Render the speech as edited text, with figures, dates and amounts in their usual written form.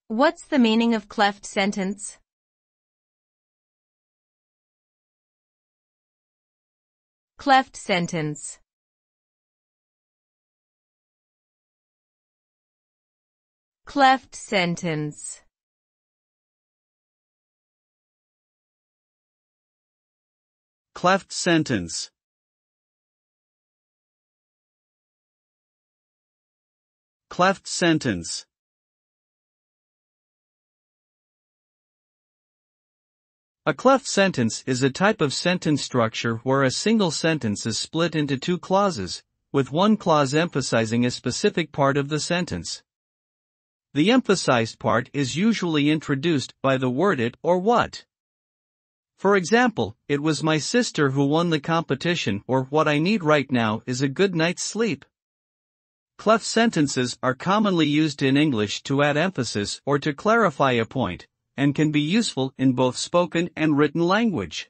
What's the meaning of cleft sentence? Cleft sentence. Cleft sentence. Cleft sentence. Cleft sentence. A cleft sentence is a type of sentence structure where a single sentence is split into two clauses, with one clause emphasizing a specific part of the sentence. The emphasized part is usually introduced by the word it or what. For example, it was my sister who won the competition, or what I need right now is a good night's sleep. Cleft sentences are commonly used in English to add emphasis or to clarify a point, and can be useful in both spoken and written language.